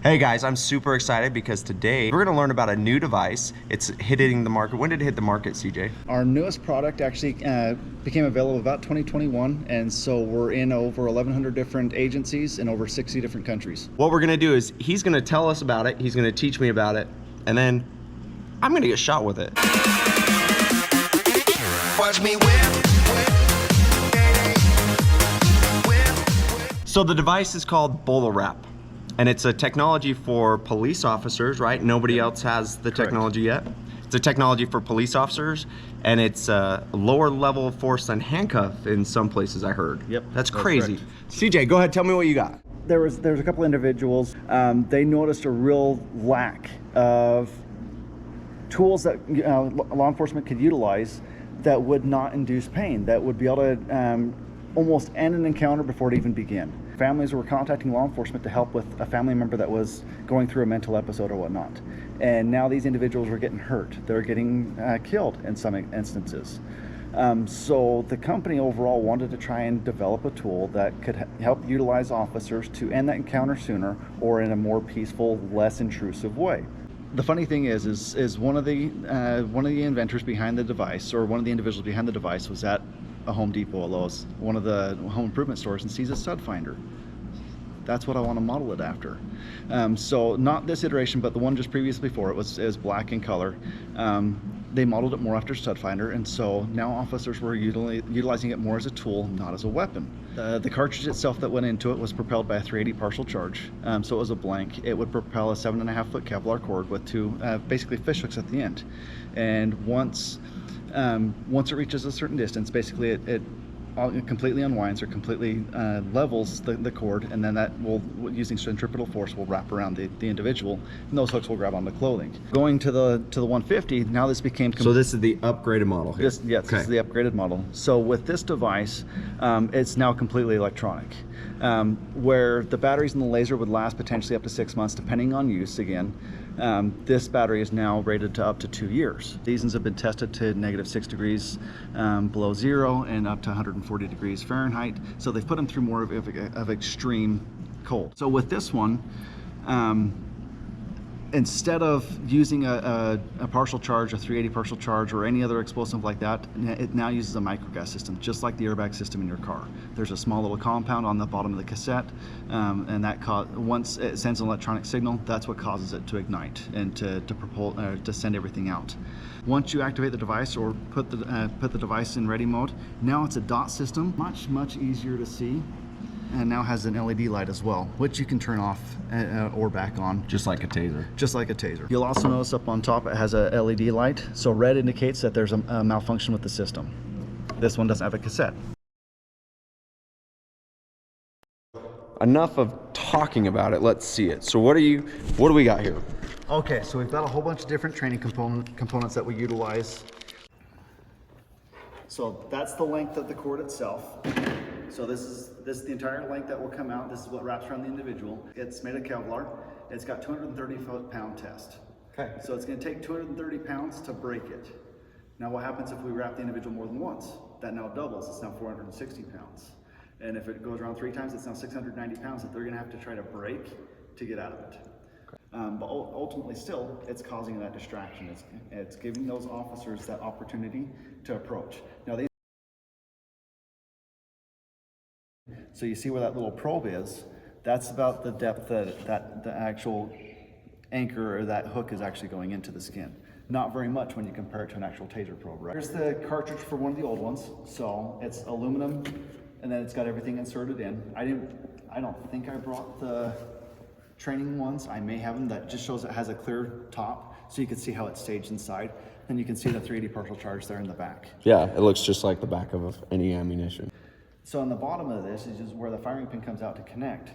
Hey guys, I'm super excited because today we're gonna learn about a new device. It's hitting the market. When did it hit the market, CJ? Our newest product actually became available about 2021, and so we're in over 1,100 different agencies in over 60 different countries. What we're gonna do is he's gonna tell us about it, he's gonna teach me about it, and then I'm gonna get shot with it. Watch me whip. So the device is called BolaWrap. And it's a technology for police officers, right? Nobody else has the technology yet. It's a technology for police officers, and it's a lower level of force than handcuff in some places, I heard. Yep. That's crazy. CJ, go ahead, tell me what you got. There's a couple individuals, they noticed a real lack of tools that law enforcement could utilize that would not induce pain, that would be able to almost end an encounter before it even began. Families were contacting law enforcement to help with a family member that was going through a mental episode or whatnot. And now these individuals were getting hurt. They're getting killed in some instances. So the company overall wanted to try and develop a tool that could help utilize officers to end that encounter sooner or in a more peaceful, less intrusive way. The funny thing is one of the inventors behind the device, or one of the individuals behind the device, was at a Home Depot, a Lowe's, one of the home improvement stores, and sees a stud finder. That's what I want to model it after. So not this iteration, but the one just previously before, it was black in color. They modeled it more after stud finder, and so now officers were utilizing it more as a tool, not as a weapon. The cartridge itself that went into it was propelled by a 380 partial charge, so it was a blank. It would propel a 7.5-foot Kevlar cord with two basically fish hooks at the end. And once it reaches a certain distance, basically it completely unwinds or completely levels the cord, and then that will, using centripetal force, will wrap around the individual, and those hooks will grab onto clothing. Going to the 150, now this became... So this is the upgraded model here? Yes, okay. This is the upgraded model. So with this device, it's now completely electronic. Where the batteries in the laser would last potentially up to 6 months, depending on use again. This battery is now rated to up to 2 years. These ones have been tested to -6 degrees below zero and up to 140 degrees Fahrenheit. So they've put them through more of extreme cold. So with this one, instead of using a partial charge, a 380 partial charge, or any other explosive like that, it now uses a microgas system, just like the airbag system in your car. There's a small little compound on the bottom of the cassette, and that once it sends an electronic signal, that's what causes it to ignite and to send everything out. Once you activate the device or put the device in ready mode, now it's a dot system, much easier to see. And now has an LED light as well, which you can turn off or back on. Just like a taser. Just like a taser. You'll also notice up on top it has a LED light. So red indicates that there's a malfunction with the system. This one doesn't have a cassette. Enough of talking about it, let's see it. So what do we got here? Okay, so we've got a whole bunch of different training components that we utilize. So that's the length of the cord itself. So this is the entire length that will come out. This is what wraps around the individual. It's made of Kevlar. It's got 230 pound test. Okay. So it's going to take 230 pounds to break it. Now what happens if we wrap the individual more than once? That now doubles. It's now 460 pounds. And if it goes around 3 times, it's now 690 pounds that they're going to have to try to break to get out of it. But ultimately still, it's causing that distraction. It's giving those officers that opportunity to approach. Now so you see where that little probe is, that's about the depth that the actual anchor or that hook is actually going into the skin. Not very much when you compare it to an actual taser probe, right? Here's the cartridge for one of the old ones. So it's aluminum, and then it's got everything inserted in. I don't think I brought the training ones. I may have them. That just shows it has a clear top, so you can see how it's staged inside. Then you can see the 380 partial charge there in the back. Yeah, it looks just like the back of any ammunition. So on the bottom of this is just where the firing pin comes out to connect.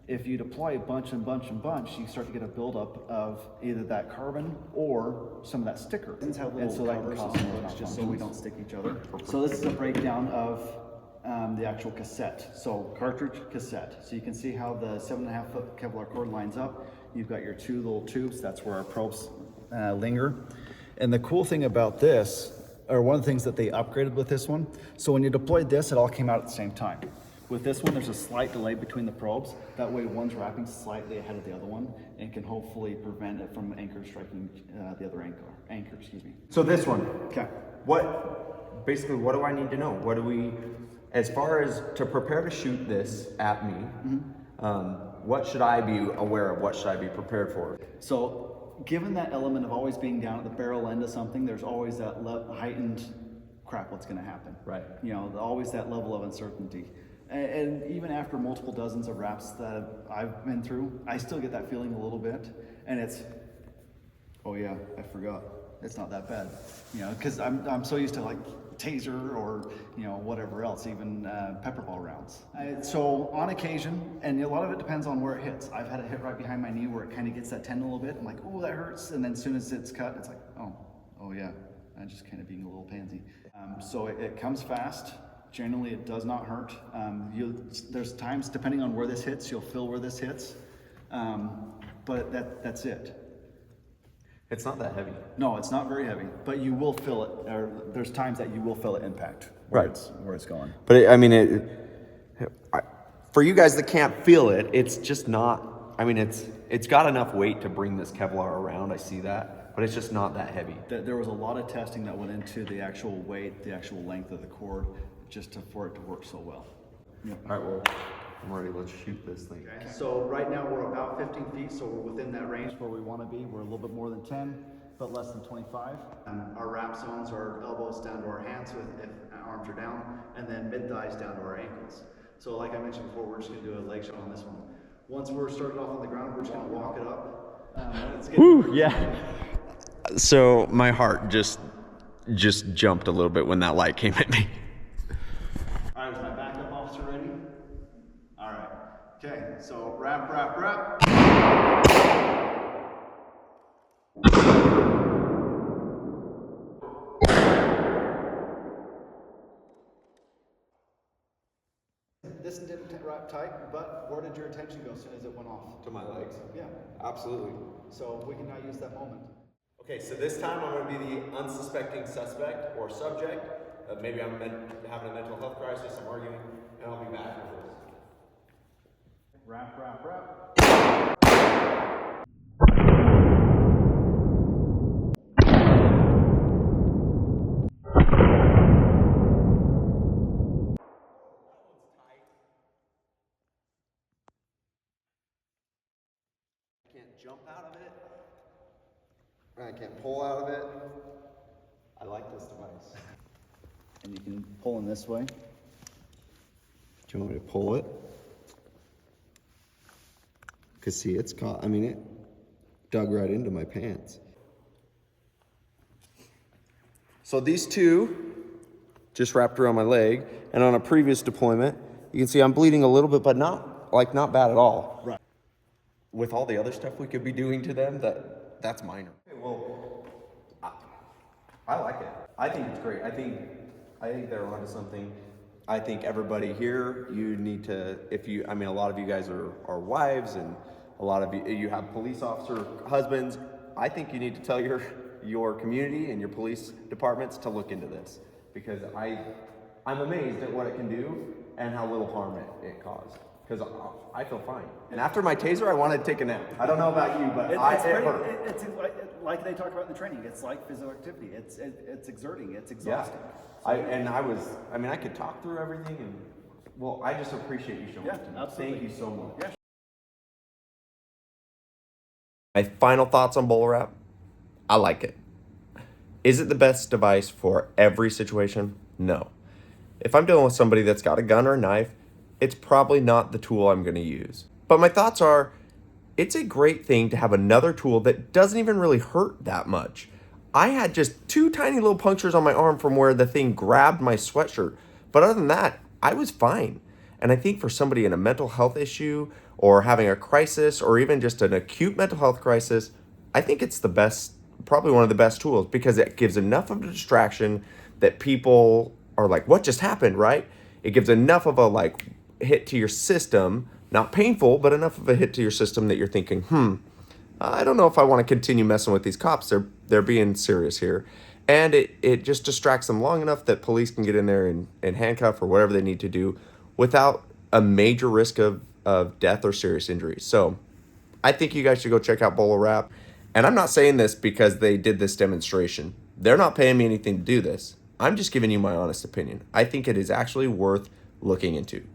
If you deploy a bunch, you start to get a buildup of either that carbon or some of that sticker. And so that can cause some damage, just so we don't stick each other. So this is a breakdown of the actual cassette. So cartridge, cassette. So you can see how the 7.5-foot Kevlar cord lines up. You've got your 2 little tubes. That's where our probes linger. And the cool thing about this, or one of the things that they upgraded with this one, so when you deployed this, it all came out at the same time. With this one, there's a slight delay between the probes. That way one's wrapping slightly ahead of the other one and can hopefully prevent it from anchor striking the other anchor, excuse me. So this one, Okay. basically what do I need to know? What do we, as far as to prepare to shoot this at me, what should I be aware of? What should I be prepared for? So given that element of always being down at the barrel end of something, there's always that heightened crap, what's gonna happen. Right. You know, always that level of uncertainty. And even after multiple dozens of wraps that I've been through, I still get that feeling a little bit. And it's, oh yeah, I forgot. It's not that bad. You know, because I'm so used to like taser or, you know, whatever else, even pepper ball rounds. So on occasion, and a lot of it depends on where it hits. I've had it hit right behind my knee where it kind of gets that tendon a little bit. I'm like, oh, that hurts. And then as soon as it's cut, it's like, oh yeah, I'm just kind of being a little pansy. So it comes fast. Generally, it does not hurt. There's times, depending on where this hits, you'll feel where this hits, but that's it. It's not that heavy. No, it's not very heavy, but you will feel it. Or there's times that you will feel it impact where it's going. But for you guys that can't feel it, it's just not. I mean, it's got enough weight to bring this Kevlar around. I see that, but it's just not that heavy. There was a lot of testing that went into the actual weight, the actual length of the cord, for it to work so well. All right, well, I'm ready. Let's shoot this thing. Okay. So right now we're about 15 feet, so we're within that range where we want to be. We're a little bit more than 10, but less than 25. Our wrap zones are elbows down to our hands if arms are down, and then mid-thighs down to our ankles. So like I mentioned before, we're just going to do a leg shot on this one. Once we're started off on the ground, we're just going to walk it up. Woo, yeah. So my heart just jumped a little bit when that light came at me. All right, is my backup officer ready? All right. Okay, so wrap. This didn't wrap tight, but where did your attention go as soon as it went off? To my legs? Yeah. Absolutely. So we can now use that moment. Okay, so this time I'm going to be the unsuspecting suspect or subject. Maybe I'm having a mental health crisis, I'm arguing, and I'll be back with this. Wrap. I can't jump out of it. I can't pull out of it. I like this device. And you can pull in this way. Do you want me to pull it? Because see, it's caught, it dug right into my pants. So these two just wrapped around my leg, and on a previous deployment, you can see I'm bleeding a little bit, but not bad at all. Right. With all the other stuff we could be doing to them, that's minor. Okay, well, I like it. I think it's great. I think they're onto something. I think everybody here, you need to, a lot of you guys are wives, and a lot of you have police officer husbands. I think you need to tell your community and your police departments to look into this, because I'm amazed at what it can do and how little harm it caused. Because I feel fine. And after my taser, I wanted to take a nap. I don't know about you, but it hurt. It's like they talked about in the training. It's like physical activity. It's exerting. It's exhausting. Yeah. I could talk through everything, and well, I just appreciate you showing it to me. Absolutely. Thank you so much. Yeah. My final thoughts on BolaWrap. I like it. Is it the best device for every situation? No. If I'm dealing with somebody that's got a gun or a knife, it's probably not the tool I'm going to use. But my thoughts are, it's a great thing to have another tool that doesn't even really hurt that much. I had just 2 tiny little punctures on my arm from where the thing grabbed my sweatshirt. But other than that, I was fine. And I think for somebody in a mental health issue or having a crisis or even just an acute mental health crisis, I think it's the best, probably one of the best tools, because it gives enough of a distraction that people are like, what just happened, right? It gives enough of a hit to your system, not painful, but enough of a hit to your system that you're thinking, I don't know if I want to continue messing with these cops. They're being serious here. And it just distracts them long enough that police can get in there and handcuff or whatever they need to do without a major risk of death or serious injury. So I think you guys should go check out BolaWrap. And I'm not saying this because they did this demonstration. They're not paying me anything to do this. I'm just giving you my honest opinion. I think it is actually worth looking into.